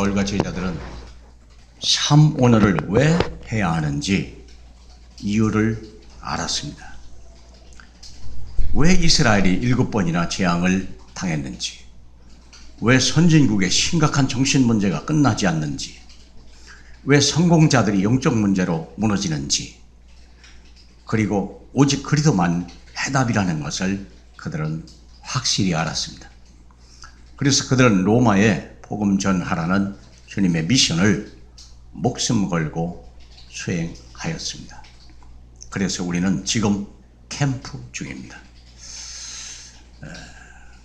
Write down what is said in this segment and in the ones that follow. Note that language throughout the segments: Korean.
바울과 제자들은 삼오늘을 왜 해야 하는지 이유를 알았습니다. 왜 이스라엘이 7번이나 재앙을 당했는지, 왜 선진국의 심각한 정신 문제가 끝나지 않는지, 왜 성공자들이 영적 문제로 무너지는지, 그리고 오직 그리도만 해답이라는 것을 그들은 확실히 알았습니다. 그래서 그들은 로마에 복음 전하라는 주님의 미션을 목숨 걸고 수행하였습니다. 그래서 우리는 지금 캠프 중입니다.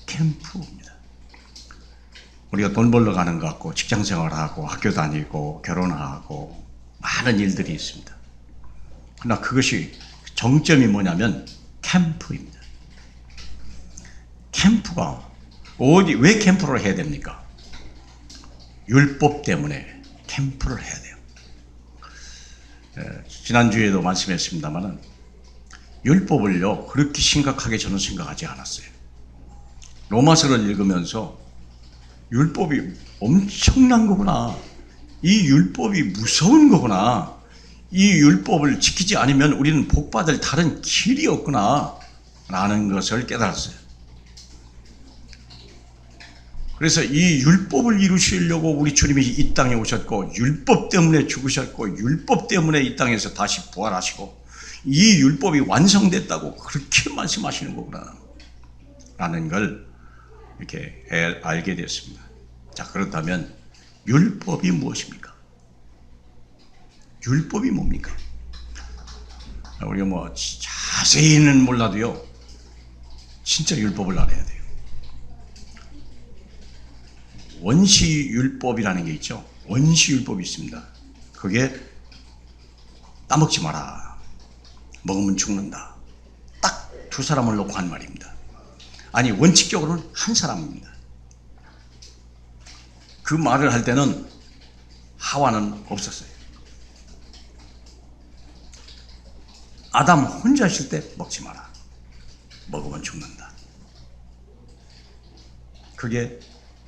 캠프입니다. 우리가 돈 벌러 가는 것 같고 직장 생활하고 학교 다니고 결혼하고 많은 일들이 있습니다. 그러나 그것이 정점이 뭐냐면 캠프입니다. 캠프가 왜 캠프를 해야 됩니까? 율법 때문에 캠프를 해야 돼요. 지난주에도 말씀했습니다만 율법을요 그렇게 심각하게 저는 생각하지 않았어요. 로마서를 읽으면서 율법이 엄청난 거구나, 이 율법이 무서운 거구나, 이 율법을 지키지 않으면 우리는 복받을 다른 길이 없구나 라는 것을 깨달았어요. 그래서 이 율법을 이루시려고 우리 주님이 이 땅에 오셨고, 율법 때문에 죽으셨고, 율법 때문에 이 땅에서 다시 부활하시고, 이 율법이 완성됐다고 그렇게 말씀하시는 거구나 라는 걸 이렇게 알게 됐습니다. 자, 그렇다면 율법이 무엇입니까? 율법이 뭡니까? 우리가 뭐 자세히는 몰라도요 진짜 율법을 알아야 돼요. 원시율법이라는 게 있죠. 원시율법이 있습니다. 그게 따먹지 마라, 먹으면 죽는다, 딱 두 사람을 놓고 한 말입니다. 아니 원칙적으로는 한 사람입니다. 그 말을 할 때는 하와는 없었어요. 아담 혼자 있을 때 먹지 마라, 먹으면 죽는다. 그게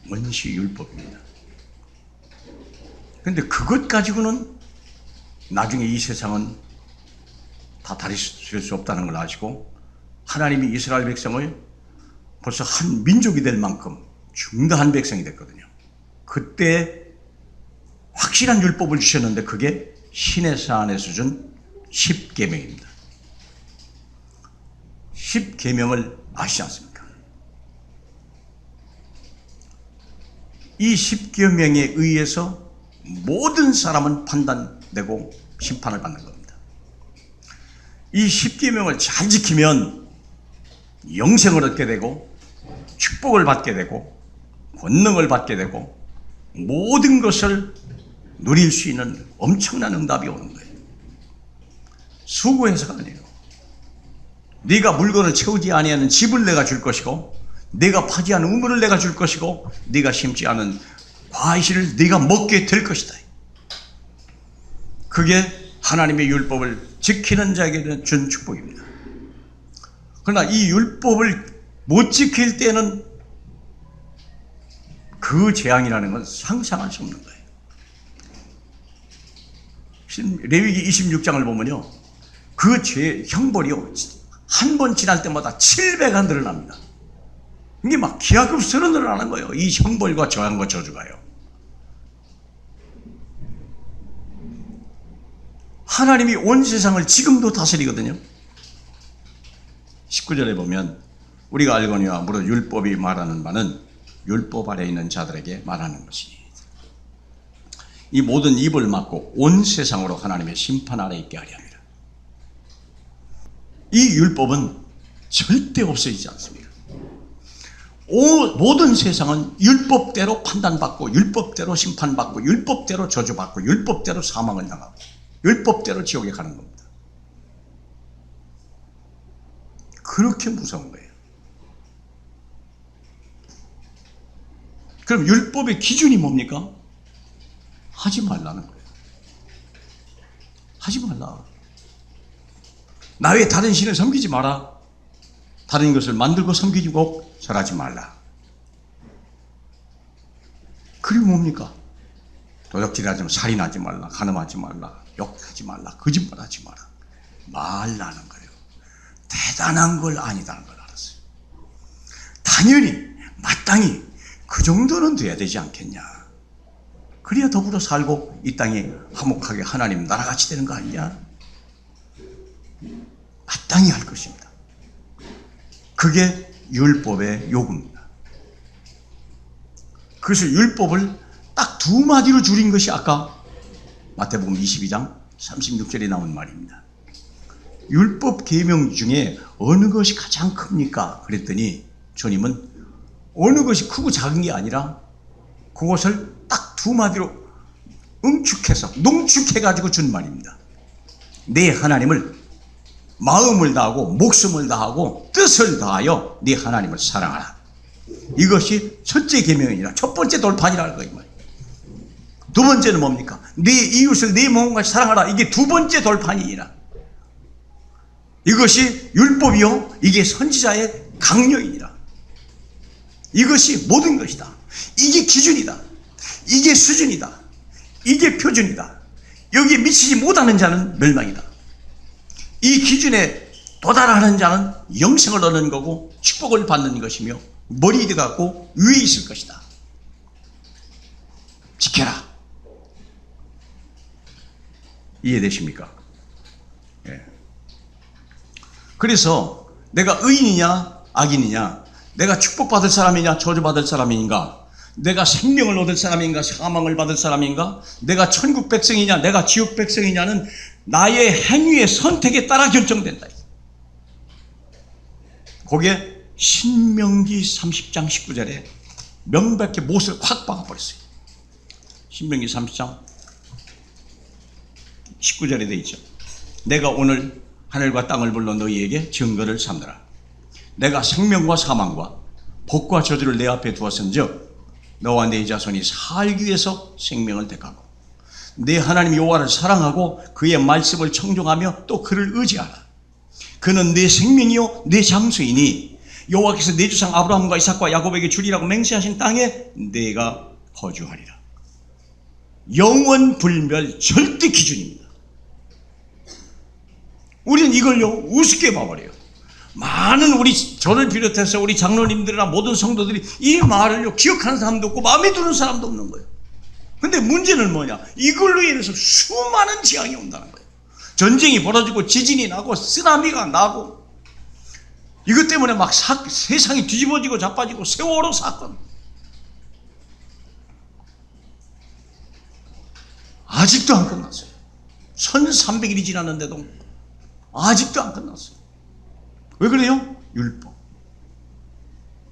원시율법입니다. 그런데 그것 가지고는 나중에 이 세상은 다 다스릴 수 없다는 걸 아시고, 하나님이 이스라엘 백성을 벌써 한 민족이 될 만큼 중대한 백성이 됐거든요. 그때 확실한 율법을 주셨는데 그게 시내사 안에서 준 10계명입니다. 10계명을 아시지 않습니까? 이 10계명에 의해서 모든 사람은 판단되고 심판을 받는 겁니다. 이 10계명을 잘 지키면 영생을 얻게 되고 축복을 받게 되고 권능을 받게 되고 모든 것을 누릴 수 있는 엄청난 응답이 오는 거예요. 수고해서가 아니에요. 네가 물건을 채우지 아니하는 집을 내가 줄 것이고, 네가 파지 않은 우물을 내가 줄 것이고, 네가 심지 않은 과실을 네가 먹게 될 것이다. 그게 하나님의 율법을 지키는 자에게 준 축복입니다. 그러나 이 율법을 못 지킬 때는 그 재앙이라는 건 상상할 수 없는 거예요. 레위기 26장을 보면요, 그 죄 형벌이요 한 번 지날 때마다 7배가 늘어납니다. 이게 막 기하급수로 늘어나는 거예요. 이 형벌과 저항과 저주가요. 하나님이 온 세상을 지금도 다스리거든요. 19절에 보면 우리가 알거니와 무릇 율법이 말하는 바는 율법 아래 있는 자들에게 말하는 것이니 이 모든 입을 막고 온 세상으로 하나님의 심판 아래 있게 하려 합니다. 이 율법은 절대 없어지지 않습니다. 모든 세상은 율법대로 판단받고 율법대로 심판받고 율법대로 저주받고 율법대로 사망을 당하고 율법대로 지옥에 가는 겁니다. 그렇게 무서운 거예요. 그럼 율법의 기준이 뭡니까? 하지 말라는 거예요. 하지 말라. 나 외에 다른 신을 섬기지 마라. 다른 것을 만들고 섬기고 절하지 말라. 그리고 뭡니까? 도적질하지 말라, 살인하지 말라, 간음하지 말라, 욕하지 말라, 거짓말하지 마라. 말라는 거예요. 대단한 걸 아니다는 걸 알았어요. 당연히 마땅히 그 정도는 돼야 되지 않겠냐. 그래야 더불어 살고 이 땅에 화목하게 하나님 나라같이 되는 거 아니냐. 마땅히 할 것입니다. 그게 율법의 요구입니다. 그래서 율법을 딱 두 마디로 줄인 것이 아까 마태복음 22장 36절에 나온 말입니다. 율법 계명 중에 어느 것이 가장 큽니까? 그랬더니 주님은 어느 것이 크고 작은 게 아니라 그것을 딱 두 마디로 응축해서 농축해가지고 준 말입니다. 내 하나님을 마음을 다하고 목숨을 다하고 뜻을 다하여 네 하나님을 사랑하라. 이것이 첫째 계명이라 첫 번째 돌판이라는 거예요. 두 번째는 뭡니까? 네 이웃을 네 몸같이 사랑하라. 이게 두 번째 돌판이라. 이것이 율법이요 이게 선지자의 강령이니라. 이것이 모든 것이다. 이게 기준이다. 이게 수준이다. 이게 표준이다. 여기에 미치지 못하는 자는 멸망이다. 이 기준에 도달하는 자는 영생을 얻는 거고 축복을 받는 것이며 머리에 갖고 위에 있을 것이다. 지켜라. 이해되십니까? 예. 그래서 내가 의인이냐 악인이냐, 내가 축복받을 사람이냐 저주받을 사람인가, 내가 생명을 얻을 사람인가 사망을 받을 사람인가, 내가 천국 백성이냐 내가 지옥 백성이냐는 나의 행위의 선택에 따라 결정된다. 거기에 신명기 30장 19절에 명백히 못을 확 박아버렸어요. 신명기 30장 19절에 되어 있죠. 내가 오늘 하늘과 땅을 불러 너희에게 증거를 삼느라. 내가 생명과 사망과 복과 저주를 내 앞에 두었은즉 너와 네 자손이 살기 위해서 생명을 택하고 네 하나님 여호와를 사랑하고 그의 말씀을 청종하며 또 그를 의지하라. 그는 네 생명이요 네 장수이니 여호와께서 네 주상 아브라함과 이삭과 야곱에게 주리라고 맹세하신 땅에 네가 거주하리라. 영원 불멸 절대 기준입니다. 우리는 이걸요 우습게 봐버려요. 많은 저를 비롯해서 우리 장로님들이나 모든 성도들이 이 말을요 기억하는 사람도 없고 마음에 드는 사람도 없는 거예요. 근데 문제는 뭐냐? 이걸로 인해서 수많은 재앙이 온다는 거예요. 전쟁이 벌어지고 지진이 나고 쓰나미가 나고 이것 때문에 막 세상이 뒤집어지고 자빠지고 세월호 사건. 아직도 안 끝났어요. 1300일이 지났는데도 아직도 안 끝났어요. 왜 그래요? 율법.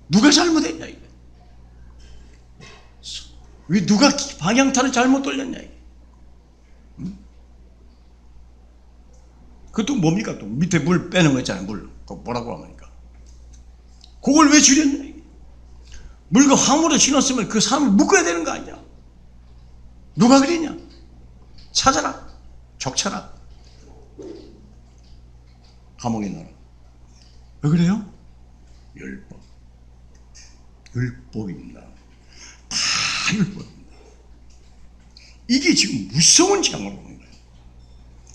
누가 잘못했냐 이게. 왜 누가 방향타를 잘못 돌렸냐 이게. 응? 그것도 뭡니까? 또 밑에 물 빼는 거 있잖아요. 물. 그거 뭐라고 합니까? 그걸 왜 줄였냐 이게. 물과 화물을 신었으면 그 사람을 묶어야 되는 거 아니냐. 누가 그랬냐. 찾아라. 적쳐라. 감옥에 넣어라. 왜 그래요? 율법. 율법입니다. 다 율법입니다. 이게 지금 무서운 재앙을 보는 거예요.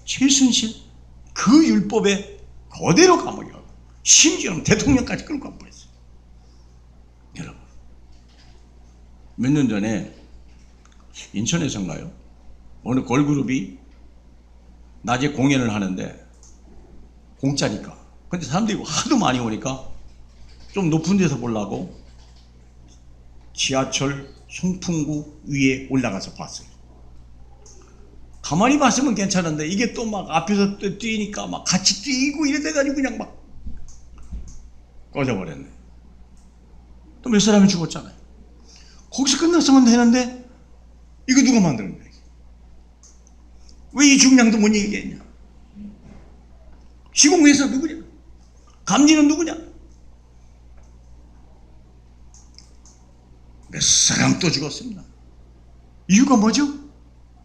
최순실 그 율법에 그대로 감옥에 가고 심지어는 대통령까지 끌고 가버렸어요. 여러분 몇 년 전에 인천에서인가요? 어느 걸그룹이 낮에 공연을 하는데 공짜니까. 근데 사람들이 하도 많이 오니까 좀 높은 데서 보려고 지하철 송풍구 위에 올라가서 봤어요. 가만히 봤으면 괜찮은데 이게 또 막 앞에서 뛰니까 막 같이 뛰고 이래 돼가지고 그냥 막 꺼져버렸네. 또 몇 사람이 죽었잖아요. 거기서 끝났으면 되는데 이거 누가 만드는 거야? 왜 이 중량도 못 얘기했냐? 시공회사 누구냐? 감리는 누구냐? 몇 사람 또 죽었습니다. 이유가 뭐죠?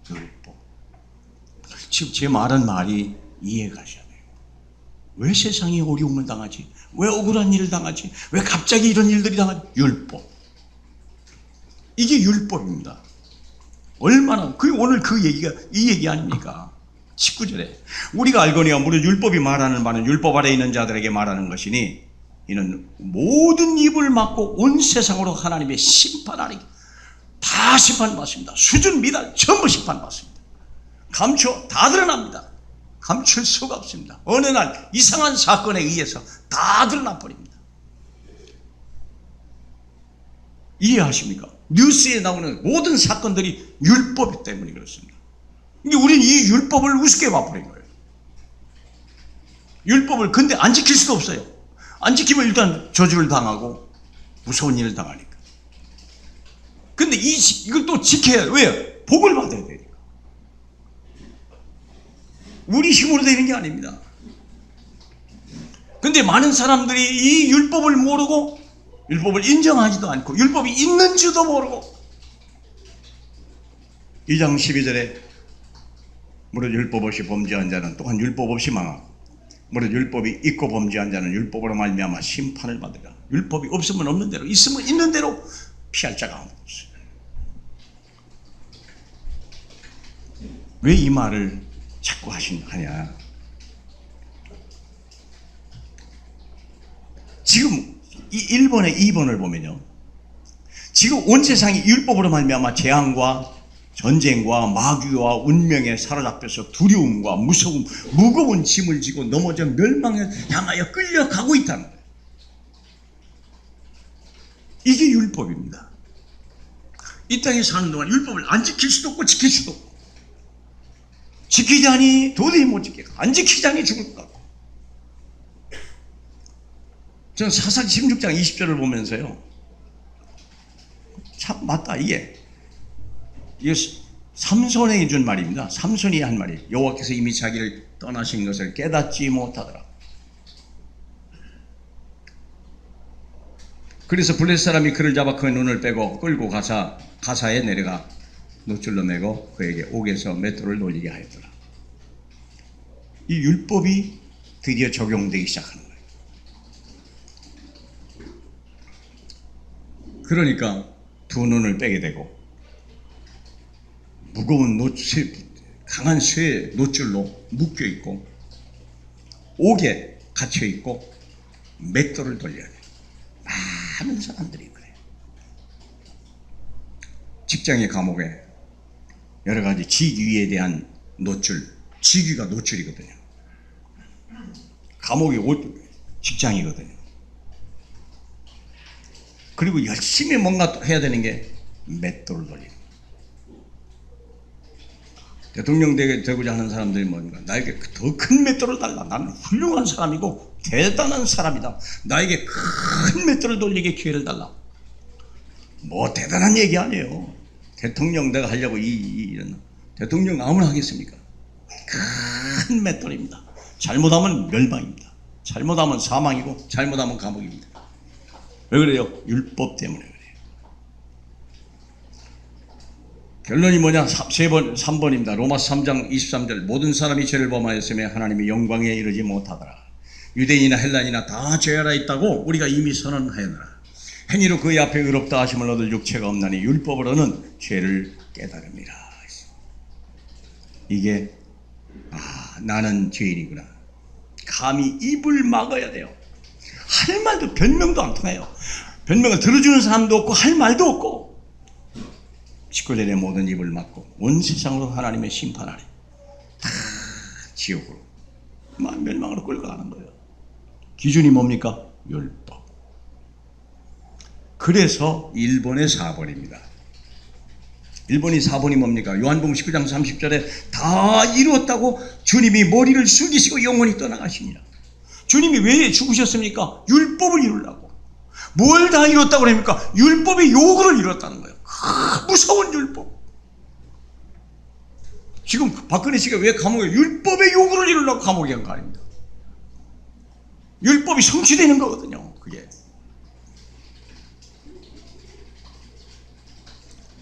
율법. 지금 제 말한 말이 이해가 가셔야 돼요. 왜 세상에 어려움을 당하지? 왜 억울한 일을 당하지? 왜 갑자기 이런 일들이 당하지? 율법. 이게 율법입니다. 얼마나, 오늘 그 얘기가 이 얘기 아닙니까? 19절에 우리가 알거니와 무릇 율법이 말하는 바는 율법 아래 있는 자들에게 말하는 것이니 이는 모든 입을 막고 온 세상으로 하나님의 심판하리. 다 심판받습니다. 수준 미달 전부 심판받습니다. 감춰 다 드러납니다. 감출 수가 없습니다. 어느 날 이상한 사건에 의해서 다 드러나 버립니다. 이해하십니까? 뉴스에 나오는 모든 사건들이 율법 때문에 그렇습니다. 근데 우리는 이 율법을 우습게 봐버린 거예요. 율법을 근데 안 지킬 수도 없어요. 안 지키면 일단 저주를 당하고 무서운 일을 당하니까. 근데 이걸 또 지켜야 해요. 왜요? 복을 받아야 되니까. 우리 힘으로 되는 게 아닙니다. 근데 많은 사람들이 이 율법을 모르고 율법을 인정하지도 않고 율법이 있는지도 모르고 2장 12절에 무릇 율법 없이 범죄한 자는 또한 율법 없이 망하고 무릇 율법이 있고 범죄한 자는 율법으로 말미암아 심판을 받으리라. 율법이 없으면 없는 대로 있으면 있는 대로 피할 자가 아무도 없어요. 왜 이 말을 자꾸 하냐? 지금 이 1번에 2번을 보면요, 지금 온 세상이 율법으로 말미암아 재앙과 전쟁과 마귀와 운명에 사로잡혀서 두려움과 무서움, 무거운 짐을 지고 넘어져 멸망에 향하여 끌려가고 있다는 거예요. 이게 율법입니다. 이 땅에 사는 동안 율법을 안 지킬 수도 없고 지킬 수도 없고, 지키자니 도저히 못 지키고 안 지키자니 죽을 것 같고. 저는 사사기 16장 20절을 보면서요, 참 맞다. 이게 삼손에게 준 말입니다. 삼손이 한 말이, 여호와께서 이미 자기를 떠나신 것을 깨닫지 못하더라. 그래서 블레셋 사람이 그를 잡아 그의 눈을 빼고 끌고 가사에 내려가 노줄로 매고 그에게 옥에서 맷돌을 돌리게 하였더라. 이 율법이 드디어 적용되기 시작하는 거예요. 그러니까 두 눈을 빼게 되고 무거운 강한 쇠 노줄로 묶여 있고 옥에 갇혀 있고 맷돌을 돌려야 돼요. 많은 사람들이 그래요. 직장의 감옥에 여러 가지 직위에 대한 노출, 직위가 노출이거든요. 감옥이 직장이거든요. 그리고 열심히 뭔가 해야 되는 게 맷돌을 돌리는. 대통령 되고자 하는 사람들이 뭔가, 나에게 더 큰 맷돌을 달라. 나는 훌륭한 사람이고 대단한 사람이다. 나에게 큰 맷돌을 돌리게 기회를 달라. 뭐 대단한 얘기 아니에요. 대통령 내가 하려고 이런 대통령 아무나 하겠습니까? 큰 맷돌입니다. 잘못하면 멸망입니다. 잘못하면 사망이고 잘못하면 감옥입니다. 왜 그래요? 율법 때문에 그래요. 결론이 뭐냐? 3번입니다. 로마서 3장 23절. 모든 사람이 죄를 범하였으며 하나님의 영광에 이르지 못하더라. 유대인이나 헬라인이나 다 죄 아래 있다고 우리가 이미 선언하였노라. 행위로 그의 앞에 의롭다 하심을 얻을 육체가 없나니 율법으로는 죄를 깨달음이라. 이게 나는 죄인이구나. 감히 입을 막아야 돼요. 할 말도 변명도 안 통해요. 변명을 들어주는 사람도 없고 할 말도 없고. 19절에 모든 입을 막고 온 세상으로 하나님의 심판하리. 다 지옥으로 멸망으로 끌고 가는 거예요. 기준이 뭡니까? 율법. 그래서 1번에 4번입니다. 1번이 4번이 뭡니까? 요한복음 19장 30절에 다 이루었다고 주님이 머리를 숙이시고 영원히 떠나가십니다. 주님이 왜 죽으셨습니까? 율법을 이루려고. 뭘 다 이뤘다고 그럽니까? 율법의 요구를 이뤘다는 거예요. 무서운 율법. 지금 박근혜 씨가 왜 감옥에 율법의 요구를 이루려고 감옥에 간 거 아닙니다. 율법이 성취되는 거거든요. 그게.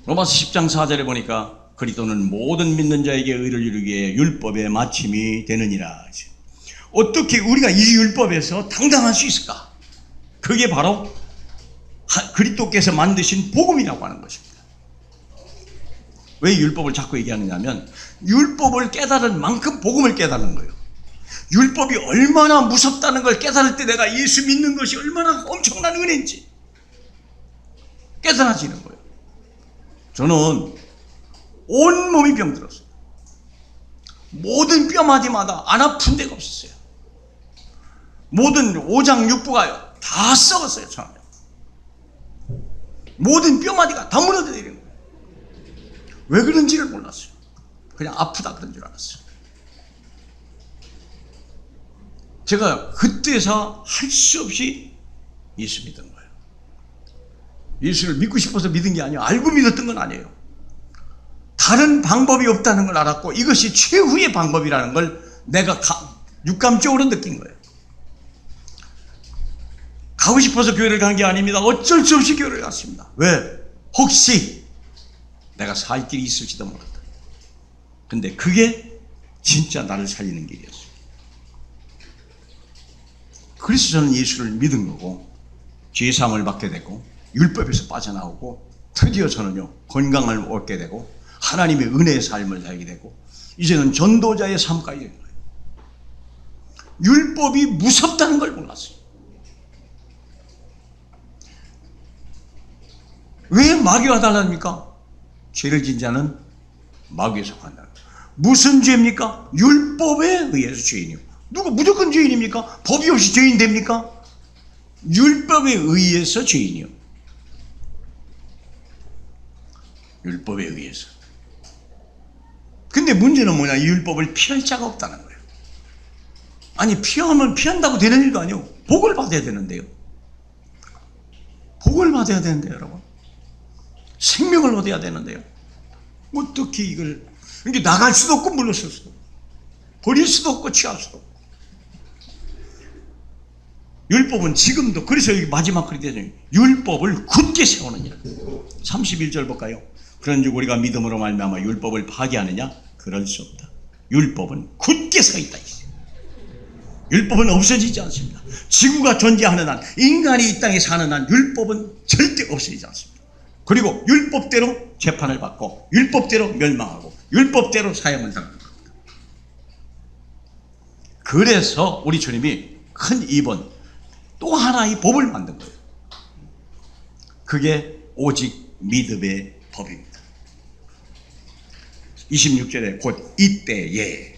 로마서 10장 4절에 보니까 그리스도는 모든 믿는 자에게 의를 이루기에 율법의 마침이 되느니라. 어떻게 우리가 이 율법에서 당당할 수 있을까? 그게 바로 그리스도께서 만드신 복음이라고 하는 것입니다. 왜 율법을 자꾸 얘기하느냐면 율법을 깨달은 만큼 복음을 깨달은 거예요. 율법이 얼마나 무섭다는 걸 깨달을 때 내가 예수 믿는 것이 얼마나 엄청난 은혜인지 깨달아지는 거예요. 저는 온몸이 병들었어요. 모든 뼈마디마다 안 아픈 데가 없었어요. 모든 오장육부가 다 썩었어요. 처음에 모든 뼈마디가 다 무너져내리는 거예요. 왜 그런지를 몰랐어요. 그냥 아프다 그런 줄 알았어요. 제가 그때서 할 수 없이 예수 믿은 거예요. 예수를 믿고 싶어서 믿은 게 아니에요. 알고 믿었던 건 아니에요. 다른 방법이 없다는 걸 알았고 이것이 최후의 방법이라는 걸 내가 육감적으로 느낀 거예요. 가고 싶어서 교회를 간 게 아닙니다. 어쩔 수 없이 교회를 갔습니다. 왜? 혹시 내가 살 길이 있을지도 모른다. 근데 그게 진짜 나를 살리는 길이었어요. 그래서 저는 예수를 믿은 거고 죄사함을 받게 되고 율법에서 빠져나오고 드디어 저는요 건강을 얻게 되고 하나님의 은혜의 삶을 살게 되고 이제는 전도자의 삶까지 된 거예요. 율법이 무섭다는 걸 몰랐어요. 왜 마귀와 달라집니까? 죄를 진 자는 마귀에 속한다. 무슨 죄입니까? 율법에 의해서 죄인이요. 누가 무조건 죄인입니까? 법이 없이 죄인 됩니까? 율법에 의해서 죄인이요. 율법에 의해서. 근데 문제는 뭐냐? 이 율법을 피할 자가 없다는 거예요. 아니 피하면 피한다고 되는 일도 아니에요. 복을 받아야 되는데요. 복을 받아야 되는데요, 여러분. 생명을 얻어야 되는데요. 어떻게 이걸 이게 나갈 수도 없고 물러설 수도 없고 버릴 수도 없고 취할 수도 없고. 율법은 지금도 그래서 여기 마지막 글이 되죠. 율법을 굳게 세우느니라. 31절 볼까요? 그런즉 우리가 믿음으로 말미암아 율법을 파괴하느냐? 그럴 수 없다. 율법은 굳게 서 있다. 율법은 없어지지 않습니다. 지구가 존재하는 한, 인간이 이 땅에 사는 한 율법은 절대 없어지지 않습니다. 그리고 율법대로 재판을 받고 율법대로 멸망하고 율법대로 사형을 당하는 겁니다. 그래서 우리 주님이 큰 입은 또 하나의 법을 만든 거예요. 그게 오직 믿음의 법입니다. 26절에 곧 이때에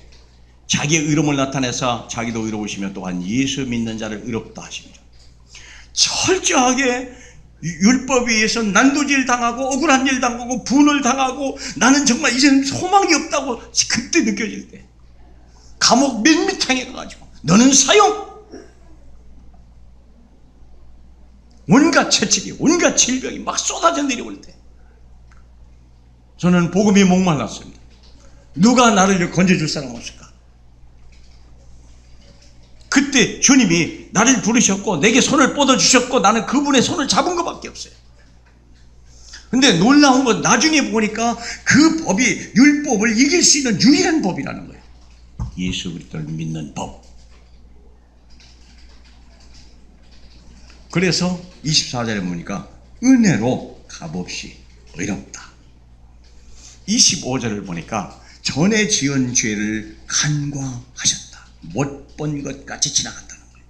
자기의 의로움을 나타내서 자기도 의로우시며 또한 예수 믿는 자를 의롭다 하십니다. 철저하게 율법에 의해서 난도질 당하고 억울한 일 당하고 분을 당하고 나는 정말 이제는 소망이 없다고 그때 느껴질 때 감옥 밋밋하게 가가지고 너는 사형, 온갖 채찍이 온갖 질병이 막 쏟아져 내려올 때 저는 복음이 목말랐습니다. 누가 나를 건져줄 사람 없을까? 그때 주님이 나를 부르셨고 내게 손을 뻗어주셨고 나는 그분의 손을 잡은 것밖에 없어요. 근데 놀라운 건 나중에 보니까 그 법이 율법을 이길 수 있는 유일한 법이라는 거예요. 예수 그리스도를 믿는 법. 그래서 24절에 보니까 은혜로 값없이 의롭다. 25절을 보니까 전에 지은 죄를 간과하셨다. 못 본 것 같이 지나갔다는 거예요.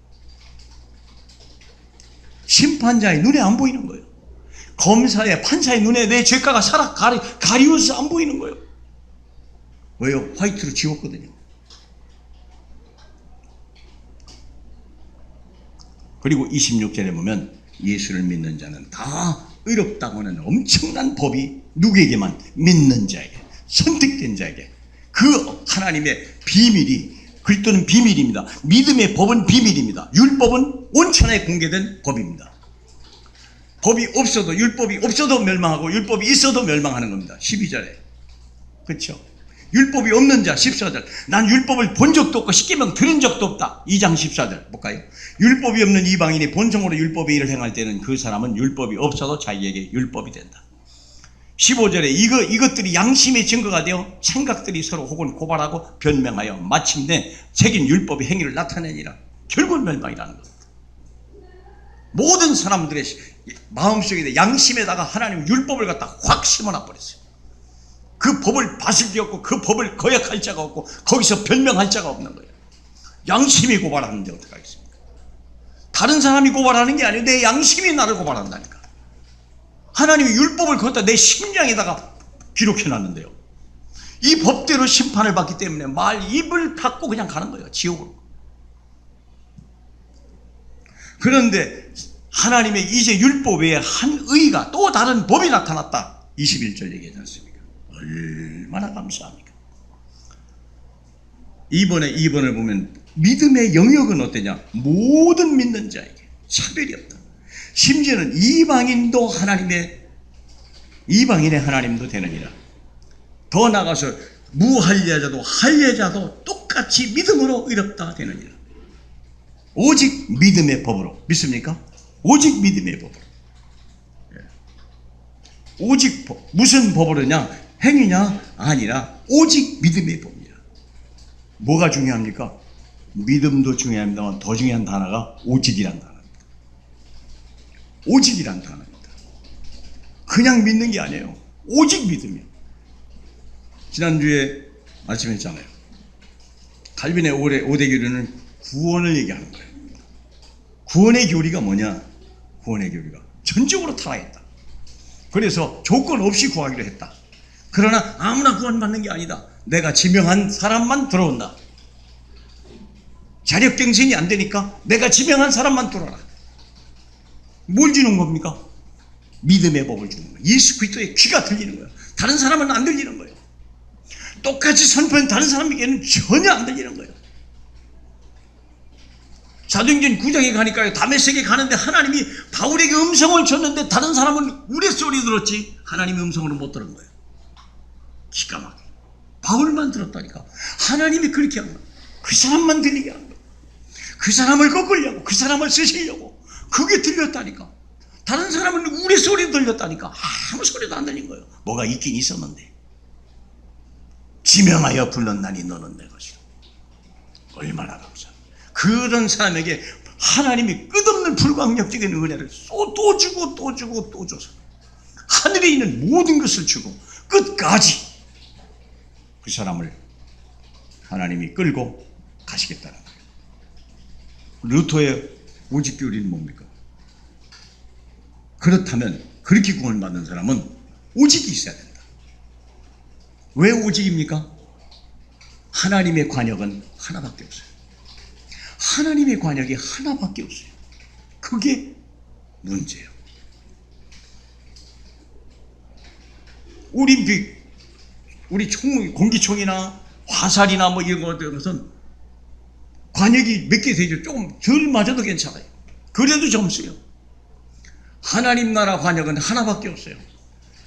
심판자의 눈에 안 보이는 거예요. 검사의 판사의 눈에 내 죄가가 가리워서 안 보이는 거예요. 왜요? 화이트로 지웠거든요. 그리고 26절에 보면 예수를 믿는 자는 다 의롭다고 하는 엄청난 법이 누구에게만? 믿는 자에게, 선택된 자에게. 그 하나님의 비밀이 그리스도는 비밀입니다. 믿음의 법은 비밀입니다. 율법은 온천에 공개된 법입니다. 법이 없어도 율법이 없어도 멸망하고 율법이 있어도 멸망하는 겁니다. 12절에. 그렇죠? 율법이 없는 자 14절. 난 율법을 본 적도 없고 십계명 들은 적도 없다. 2장 14절 볼까요? 율법이 없는 이방인이 본성으로 율법의 일을 행할 때는 그 사람은 율법이 없어도 자기에게 율법이 된다. 15절에 이것들이 양심의 증거가 되어 생각들이 서로 혹은 고발하고 변명하여 마침내 책임 율법의 행위를 나타내니라. 결국 멸망이라는 겁니다. 모든 사람들의 마음속에 양심에다가 하나님 율법을 갖다 확 심어놔 버렸어요. 그 법을 받을 게 없고 그 법을 거역할 자가 없고 거기서 변명할 자가 없는 거예요. 양심이 고발하는데 어떡하겠습니까? 다른 사람이 고발하는 게 아니에요. 내 양심이 나를 고발한다니까. 하나님이 율법을 거기다 내 심장에다가 기록해놨는데요. 이 법대로 심판을 받기 때문에 말 입을 닫고 그냥 가는 거예요. 지옥으로. 그런데 하나님의 이제 율법 외에 한 의가 또 다른 법이 나타났다. 21절 얘기하지 않습니까? 얼마나 감사합니까? 2번을 보면 믿음의 영역은 어떠냐? 모든 믿는 자에게 차별이 없다. 심지어는 이방인의 하나님도 되느니라. 더 나아가서 무할례자도 할례자도 똑같이 믿음으로 의롭다 되느니라. 오직 믿음의 법으로. 믿습니까? 오직 믿음의 법으로. 오직 법. 무슨 법으로냐? 행위냐? 아니라 오직 믿음의 법이야. 뭐가 중요합니까? 믿음도 중요합니다만 더 중요한 단어가 오직이란 단어입니다. 오직이란 단어입니다. 그냥 믿는 게 아니에요. 오직 믿음이요. 지난주에 말씀했잖아요. 칼빈의 5대 교리는 구원을 얘기하는 거예요. 구원의 교리가 뭐냐? 구원의 교리가 전적으로 타락했다. 그래서 조건 없이 구하기로 했다. 그러나 아무나 구원받는 게 아니다. 내가 지명한 사람만 들어온다. 자력갱생이 안 되니까 내가 지명한 사람만 들어라. 뭘 주는 겁니까? 믿음의 법을 주는 거예요. 예수 그리스도의 귀가 들리는 거예요. 다른 사람은 안 들리는 거예요. 똑같이 선포한 다른 사람에게는 전혀 안 들리는 거예요. 사도행전 9장에 가니까요, 다메섹에 가는데 하나님이 바울에게 음성을 줬는데 다른 사람은 우레소리 들었지 하나님의 음성으로 못 들은 거예요. 기가 막혀. 바울만 들었다니까. 하나님이 그렇게 한 거예요. 그 사람만 들리게 한 거예요. 그 사람을 꺾으려고, 그 사람을 쓰시려고. 그게 들렸다니까. 다른 사람은 우레소리 들렸다니까. 아무 소리도 안 들린 거예요. 뭐가 있긴 있었는데. 지명하여 불렀나니 너는 내 것이라. 얼마나 감사합니다. 그런 사람에게 하나님이 끝없는 불광력적인 은혜를 또 주고 또 주고 또 줘서 하늘에 있는 모든 것을 주고 끝까지 그 사람을 하나님이 끌고 가시겠다는 거예요. 루터의 오직 교리는 뭡니까? 그렇다면 그렇게 구원받는 사람은 오직이 있어야 된다. 왜 오직입니까? 하나님의 관역은 하나밖에 없어요. 하나님의 관역이 하나밖에 없어요. 그게 문제예요. 우리 공기총이나 화살이나 뭐 이런 것은 관역이 몇 개 되죠. 조금 덜 맞아도 괜찮아요. 그래도 점수요. 하나님 나라 관역은 하나밖에 없어요.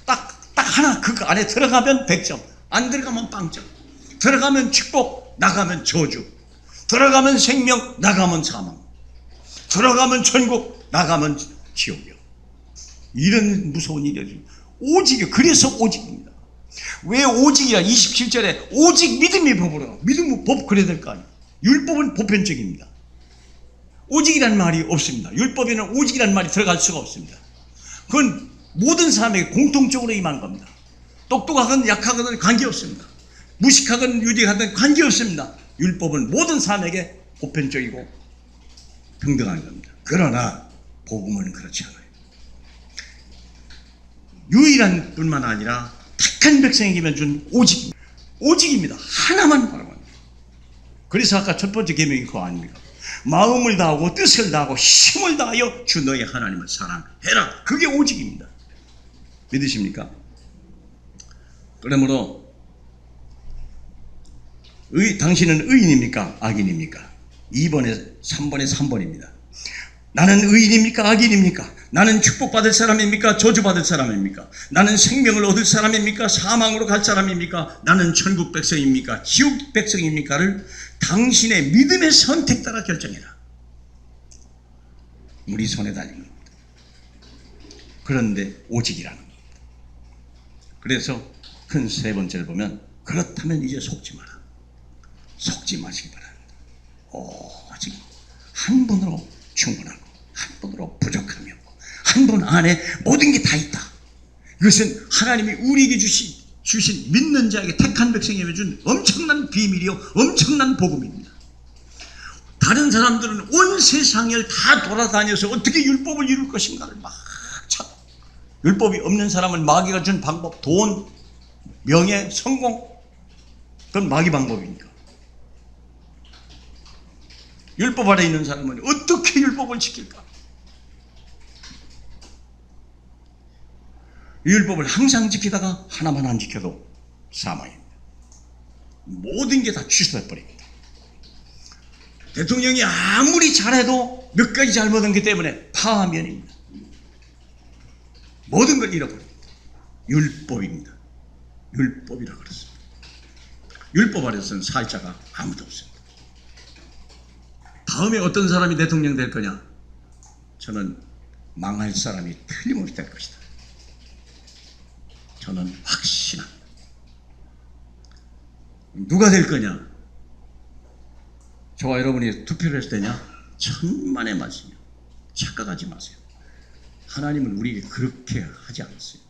딱 하나. 그 안에 들어가면 100점, 안 들어가면 빵점. 들어가면 축복, 나가면 저주. 들어가면 생명, 나가면 사망. 들어가면 천국, 나가면 지옥이요. 이런 무서운 일이죠. 오직이요. 그래서 오직입니다. 왜 오직이야? 27절에 오직 믿음의 법으로. 믿음의 법 그래야 될 거 아니에요. 율법은 보편적입니다. 오직이라는 말이 없습니다. 율법에는 오직이라는 말이 들어갈 수가 없습니다. 그건 모든 사람에게 공통적으로 임하는 겁니다. 똑똑하건 약하건 관계없습니다. 무식하건 유식하건 관계없습니다. 율법은 모든 사람에게 보편적이고 평등한 겁니다. 그러나 복음은 그렇지 않아요. 유일한 뿐만 아니라 택한 백성에게만 준 오직입니다. 오직입니다. 하나만 바라봅니다. 그래서 아까 첫 번째 계명이 그거 아닙니까? 마음을 다하고 뜻을 다하고 힘을 다하여 주 너의 하나님을 사랑해라. 그게 오직입니다. 믿으십니까? 그러므로 당신은 의인입니까? 악인입니까? 2번에 3번에 3번입니다. 나는 의인입니까? 악인입니까? 나는 축복받을 사람입니까? 저주받을 사람입니까? 나는 생명을 얻을 사람입니까? 사망으로 갈 사람입니까? 나는 천국 백성입니까? 지옥 백성입니까를 당신의 믿음의 선택 따라 결정해라. 우리 손에 달린 겁니다. 그런데 오직이라는 겁니다. 그래서 큰 세 번째를 보면 그렇다면 이제 속지 마라. 속지 마시기 바랍니다. 오직 한 분으로 충분하고 한 분으로 부족함이 없고 한 분 안에 모든 게 다 있다. 이것은 하나님이 우리에게 주신 주신 믿는 자에게 택한 백성에게 준 엄청난 비밀이요 엄청난 복음입니다. 다른 사람들은 온 세상을 다 돌아다녀서 어떻게 율법을 이룰 것인가를 막 찾아. 율법이 없는 사람은 마귀가 준 방법, 돈, 명예, 성공, 그건 마귀 방법이니까. 율법 아래 있는 사람은 어떻게 율법을 지킬까? 율법을 항상 지키다가 하나만 안 지켜도 사망입니다. 모든 게 다 취소해버립니다. 대통령이 아무리 잘해도 몇 가지 잘못한 것 때문에 파면입니다. 모든 걸 잃어버립니다. 율법입니다. 율법이라고 그랬습니다. 율법 아래서는 살 자가 아무도 없습니다. 다음에 어떤 사람이 대통령 될 거냐? 저는 망할 사람이 틀림없이 될 것이다. 저는 확신합니다. 누가 될 거냐? 저와 여러분이 투표를 했을 때냐? 천만의 말씀이요. 착각하지 마세요. 하나님은 우리에게 그렇게 하지 않았어요.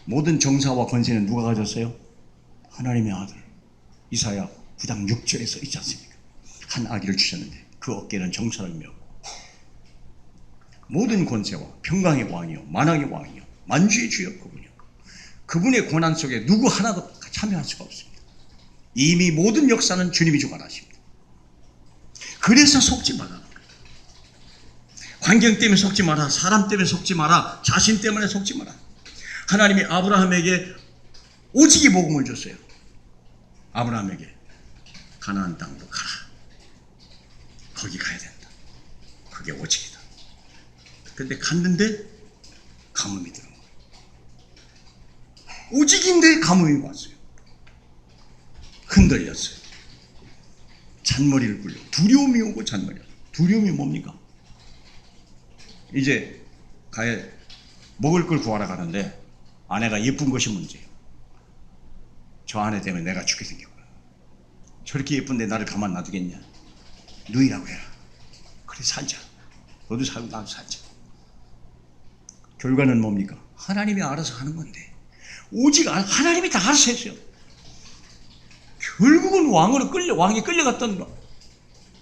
모든 정사와 권세는 누가 가졌어요? 하나님의 아들. 이사야 9장 6절에 써 있지 않습니까? 한 아기를 주셨는데 그 어깨는 정사를 메고 모든 권세와 평강의 왕이요 만왕의 왕이요 만주의 주여 그분이요. 그분의 권한 속에 누구 하나도 참여할 수가 없습니다. 이미 모든 역사는 주님이 주관하십니다. 그래서 속지 말라는 거예요. 환경 때문에 속지 마라. 사람 때문에 속지 마라. 자신 때문에 속지 마라. 하나님이 아브라함에게 오직이 복음을 줬어요. 아브라함에게 가나안 땅으로 가라. 거기 가야 된다. 그게 오직이다. 근데 갔는데 가뭄이 들어온 거예요. 오직인데 가뭄이 왔어요. 흔들렸어요. 잔머리를 굴려. 두려움이 오고 잔머리. 두려움이 뭡니까? 이제 가야 먹을 걸 구하러 가는데 아내가 예쁜 것이 문제예요. 저 아내 때문에 내가 죽게 생겼구나. 저렇게 예쁜데 나를 가만 놔두겠냐? 누이라고 해라. 그래 살자. 너도 살고 나도 살자. 결과는 뭡니까? 하나님이 알아서 하는 건데 오직 하나님이 다 알아서 했어요. 결국은 왕이 끌려갔던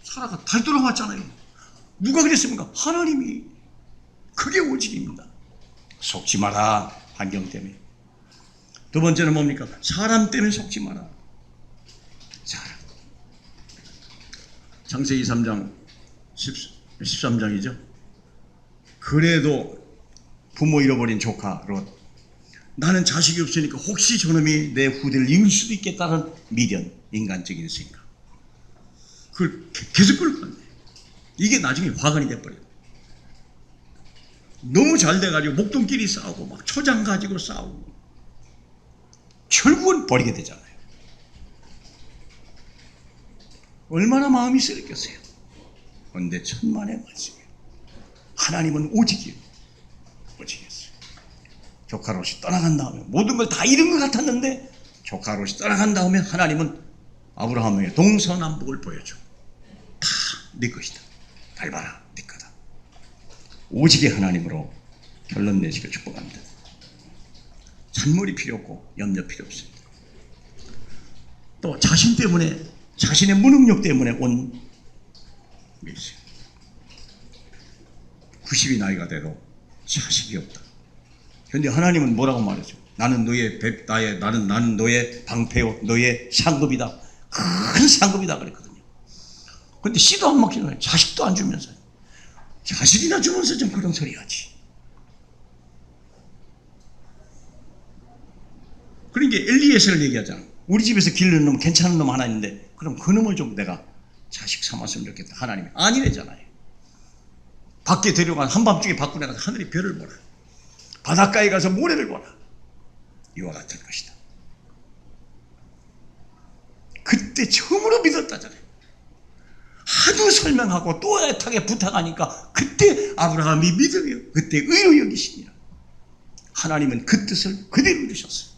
사라가 다시 돌아왔잖아요. 누가 그랬습니까? 하나님이. 그게 오직입니다. 속지 마라. 환경 때문에. 두 번째는 뭡니까? 사람 때문에 속지 마라. 사람. 창세기 3장 13장이죠. 그래도 부모 잃어버린 조카 롯. 나는 자식이 없으니까 혹시 저놈이 내 후대를 이을 수도 있겠다는 미련, 인간적인 생각. 그걸 계속 끌고 갔네. 이게 나중에 화관이 돼버려요. 너무 잘 돼가지고 목동끼리 싸우고 막 초장 가지고 싸우고 결국은 버리게 되잖아요. 얼마나 마음이 쓰렸겠어요. 그런데 천만의 말씀이에요. 하나님은 오직이에요. 오직이었어요. 조카 롯이 떠나간 다음에 모든 걸 다 잃은 것 같았는데 조카 롯이 떠나간 다음에 하나님은 아브라함에게 동서남북을 보여줘. 다 네 것이다. 밟아라. 네 거다. 오직의 하나님으로 결론 내시길 축복합니다. 잔머리 필요 없고 염려 필요 없습니다. 또 자신 때문에 자신의 무능력 때문에 온 게 있어요. 90이 나이가 돼도 자식이 없다. 그런데 하나님은 뭐라고 말하죠? 나는 너의 방패요, 너의 상급이다. 큰 상급이다 그랬거든요. 그런데 씨도 안 먹히는 거예요. 자식도 안 주면서. 자식이나 주면서 좀 그런 소리 하지. 그러니까 엘리에셀을 얘기하잖아. 우리 집에서 기르는 놈 괜찮은 놈 하나 있는데 그럼 그 놈을 좀 내가 자식 삼았으면 좋겠다. 하나님이 아니래잖아요. 밖에 데려가 한밤중에 밖으로 나가서 하늘이 별을 보라. 바닷가에 가서 모래를 보라. 이와 같을 것이다. 그때 처음으로 믿었다잖아요. 하도 설명하고 또 애타게 부탁하니까 그때 아브라함이 믿음이요. 그때 의로 여기시니라. 하나님은 그 뜻을 그대로 이루셨어요.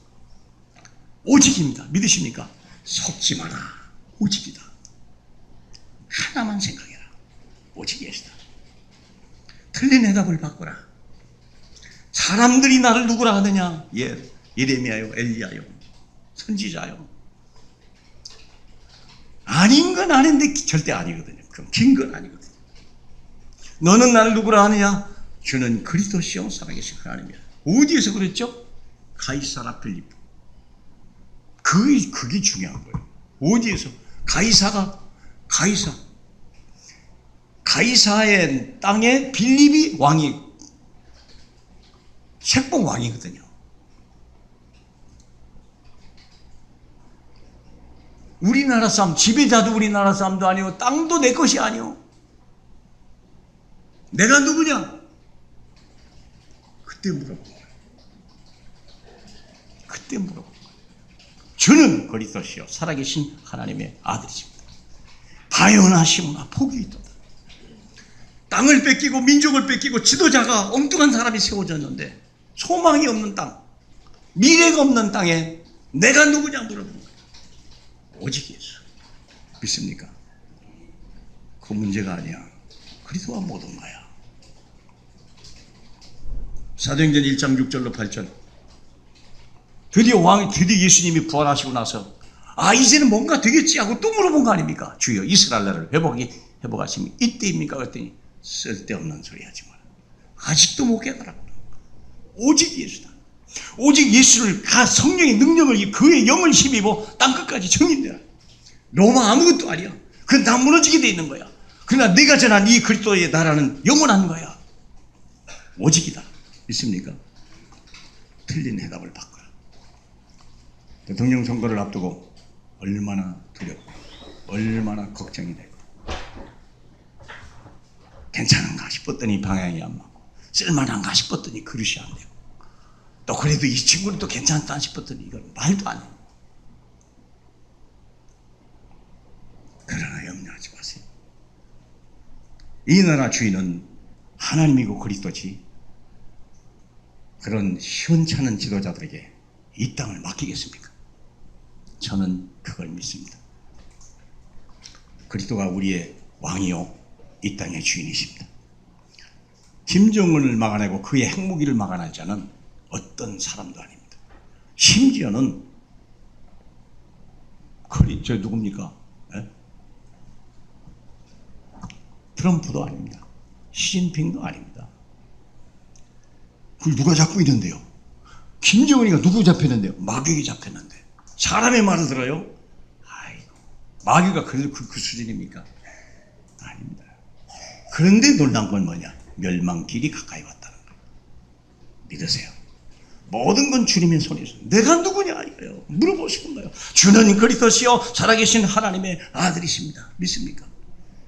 오직입니다. 믿으십니까? 속지 마라. 오직이다. 하나만 생각해라. 오직이시다. 틀린 해답을 바꾸라. 사람들이 나를 누구라 하느냐? 예레미야요, 엘리야요, 선지자요. 아닌 건 아닌데 절대 아니거든요. 그럼 긴 건 아니거든요. 너는 나를 누구라 하느냐? 주는 그리스도시요 살아계신 하나님이야. 어디에서 그랬죠? 가이사라 빌립보. 그게 중요한 거예요. 어디에서? 가이사의 땅에 빌립이 왕이, 색봉 왕이거든요. 우리나라 사람, 지배자도 우리나라 사람도 아니고 땅도 내 것이 아니오. 내가 누구냐? 그때 물어본 거예요. 그때 물어본 거예요. 주는 그리스도시요 살아계신 하나님의 아들이십니다. 바요나시구나 복이 있도다. 땅을 뺏기고 민족을 뺏기고 지도자가 엉뚱한 사람이 세워졌는데 소망이 없는 땅, 미래가 없는 땅에 내가 누구냐 물어본 거예요. 오직 예수. 믿습니까? 그 문제가 아니야. 그리스도와 모든 거야. 사도행전 1장 6절로 8절. 드디어 예수님이 부활하시고 나서 이제는 뭔가 되겠지 하고 또 물어본 거 아닙니까? 주여 이스라엘 나라를 회복하시면 이때입니까? 그랬더니 쓸데없는 소리 하지 마라. 아직도 못 깨달았구나. 오직 예수다. 오직 예수를 성령의 능력을 그의 영을 힘입어 땅끝까지 정인되라. 로마 아무것도 아니야. 그건 다 무너지게 돼 있는 거야. 그러나 내가 전한 이 그리스도의 나라는 영원한 거야. 오직이다. 믿습니까? 틀린 해답을 바꿔라. 대통령 선거를 앞두고 얼마나 두렵고 얼마나 걱정이 되고 괜찮은가 싶었더니 방향이 안 맞고 쓸만한가 싶었더니 그릇이 안 되고 또 그래도 이 친구는 또 괜찮다 싶었더니 이건 말도 안 해요. 그러나 염려하지 마세요. 이 나라 주인은 하나님이고 그리스도지 그런 시원찮은 지도자들에게 이 땅을 맡기겠습니까? 저는 그걸 믿습니다. 그리스도가 우리의 왕이요 이 땅의 주인이십니다. 김정은을 막아내고 그의 핵무기를 막아낼 자는 어떤 사람도 아닙니다. 심지어는 저 누굽니까? 에? 트럼프도 아닙니다. 시진핑도 아닙니다. 그걸 누가 잡고 있는데요? 김정은이가 누구 잡혔는데요? 마귀가 잡혔는데 사람의 말을 들어요? 아이고, 마귀가 그 수준입니까? 아닙니다. 그런데 놀란 건 뭐냐? 멸망길이 가까이 왔다는 거예요. 믿으세요. 모든 건 주님의 손에 있어요. 내가 누구냐 이거예요. 물어보시는 거예요. 주는 그리스도시요 살아계신 하나님의 아들이십니다. 믿습니까?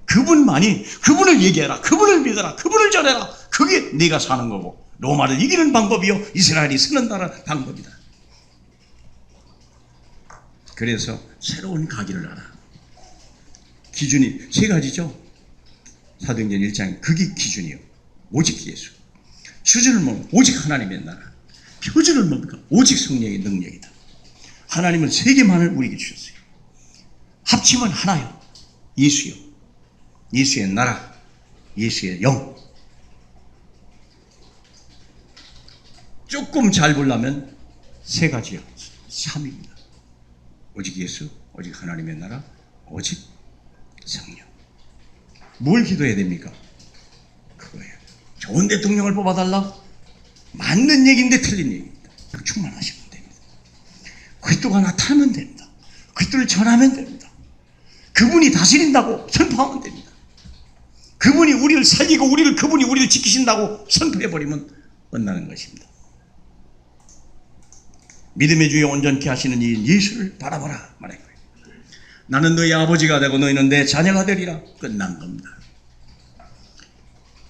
그분만이, 그분을 얘기해라, 그분을 믿어라, 그분을 전해라. 그게 네가 사는 거고 로마를 이기는 방법이요 이스라엘이 서는 나라 방법이다. 그래서 새로운 가기를 하라. 기준이 세 가지죠. 사도행전 1장 그게 기준이요. 오직 예수. 수준을 뭡니까? 오직 하나님의 나라. 표준을 뭡니까? 오직 성령의 능력이다. 하나님은 세 개만을 우리에게 주셨어요. 합치면 하나요. 예수요. 예수의 나라. 예수의 영. 조금 잘 보려면 세 가지요. 3입니다. 오직 예수, 오직 하나님의 나라, 오직 성령. 뭘 기도해야 됩니까? 그거예요. 좋은 대통령을 뽑아달라? 맞는 얘기인데 틀린 얘기입니다. 충만하시면 됩니다. 그리스도가 나타나면 됩니다. 그리스도를 전하면 됩니다. 그분이 다스린다고 선포하면 됩니다. 그분이 우리를 살리고 그분이 우리를 지키신다고 선포해버리면 끝나는 것입니다. 믿음의 주에 온전케 하시는 이 예수를 바라보라 말한 거예요. 나는 너희 아버지가 되고 너희는 내 자녀가 되리라. 끝난 겁니다.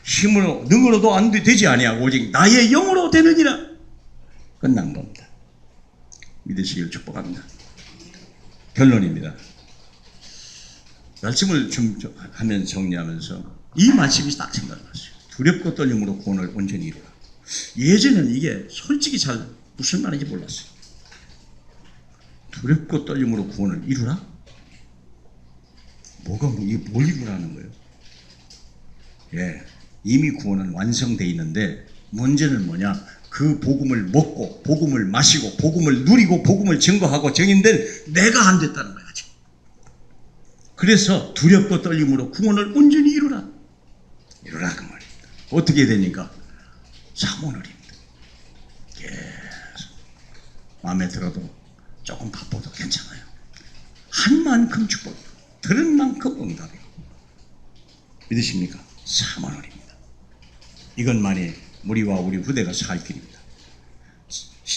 힘으로 능으로도 안 되지 아니하고 오직 나의 영으로 되느니라. 끝난 겁니다. 믿으시길 축복합니다. 결론입니다. 말씀을 좀 하면 정리하면서 이 말씀이 딱 생각났어요. 두렵고 떨림으로 구원을 온전히 이루라. 예전에는 이게 솔직히 잘 무슨 말인지 몰랐어요. 두렵고 떨림으로 구원을 이루라? 이게 뭘 이루라는 거예요? 예, 이미 구원은 완성되어 있는데 문제는 뭐냐? 그 복음을 먹고 복음을 마시고 복음을 누리고 복음을 증거하고 정인될 내가 안 됐다는 거야 지금. 그래서 두렵고 떨림으로 구원을 온전히 이루라 그 말입니다. 어떻게 되니까? 사모늘입니다. 계속 마음에 들어도 조금 바빠도 괜찮아요. 한 만큼 축복, 들은 만큼 응답이고. 믿으십니까? 사모늘입니다. 이것만이 우리와 우리 후대가 살 길입니다.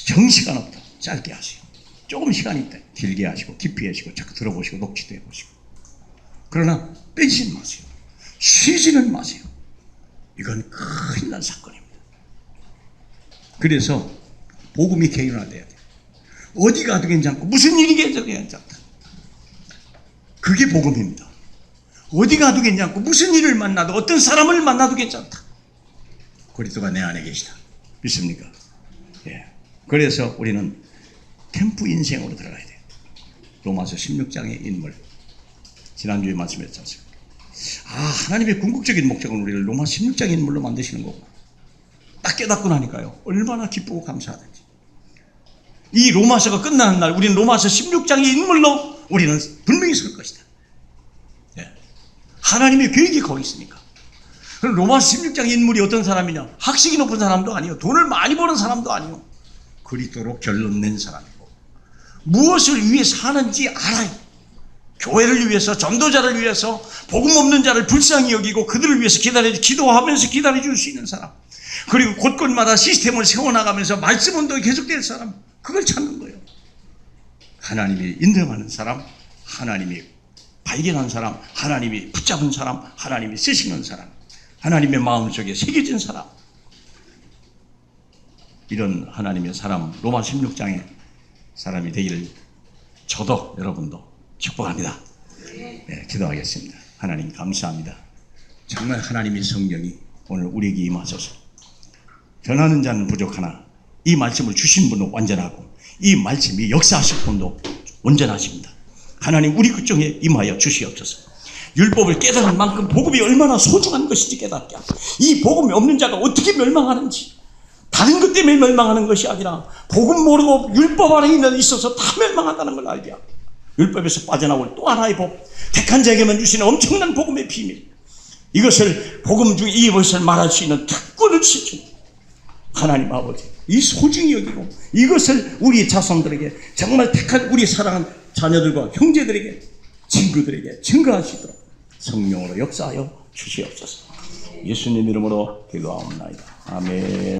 정시간 없다. 짧게 하세요. 조금 시간이 있다. 길게 하시고 깊이 하시고 자꾸 들어보시고 녹취도 해보시고. 그러나 빼지는 마세요. 쉬지는 마세요. 이건 큰일 난 사건입니다. 그래서 복음이 개인화돼야 돼요. 어디 가도 괜찮고 무슨 일이 괜찮다. 그게 복음입니다. 어디 가도 괜찮고 무슨 일을 만나도 어떤 사람을 만나도 괜찮다. 그리스도가 내 안에 계시다. 믿습니까? 예. 그래서 우리는 캠프 인생으로 들어가야 돼요. 로마서 16장의 인물. 지난주에 말씀했지 않습니까? 하나님의 궁극적인 목적은 우리를 로마 16장 인물로 만드시는 거고 딱 깨닫고 나니까요. 얼마나 기쁘고 감사하든지. 이 로마서가 끝나는 날 우리는 로마서 16장의 인물로 우리는 분명히 설 것이다. 예. 하나님의 계획이 거기 있으니까. 그럼 로마서 16장의 인물이 어떤 사람이냐? 학식이 높은 사람도 아니요. 돈을 많이 버는 사람도 아니요. 그리스도로 결론 낸 사람이고 무엇을 위해 사는지 알아요. 교회를 위해서, 전도자를 위해서, 복음 없는 자를 불쌍히 여기고 그들을 위해서 기도하면서 기다려줄 수 있는 사람. 그리고 곳곳마다 시스템을 세워나가면서 말씀 운동이 계속될 사람. 그걸 찾는 거예요. 하나님이 인정하는 사람, 하나님이 발견한 사람, 하나님이 붙잡은 사람, 하나님이 쓰시는 사람, 하나님의 마음속에 새겨진 사람. 이런 하나님의 사람, 로마 16장의 사람이 되기를 저도 여러분도 축복합니다. 네, 기도하겠습니다. 하나님 감사합니다. 정말 하나님의 성령이 오늘 우리에게 임하소서. 변하는 자는 부족하나 이 말씀을 주신 분은 완전하고 이 말씀이 역사하실 분도 온전하십니다. 하나님 우리 그중에 임하여 주시옵소서. 율법을 깨달은 만큼 복음이 얼마나 소중한 것인지 깨닫게 하고 이 복음이 없는 자가 어떻게 멸망하는지 다른 것 때문에 멸망하는 것이 아니라 복음 모르고 율법 안에 있어서 다 멸망한다는 걸 알게 하고 율법에서 빠져나올 또 하나의 복, 택한 자에게만 주시는 엄청난 복음의 비밀, 이것을 복음 중에 이것을 말할 수 있는 특권을 주신 하나님 아버지, 이 소중히 여기고 이것을 우리 자손들에게 정말 택한 우리 사랑하는 자녀들과 형제들에게 친구들에게 증거하시도록 성령으로 역사하여 주시옵소서. 예수님 이름으로 기도하옵나이다. 아멘.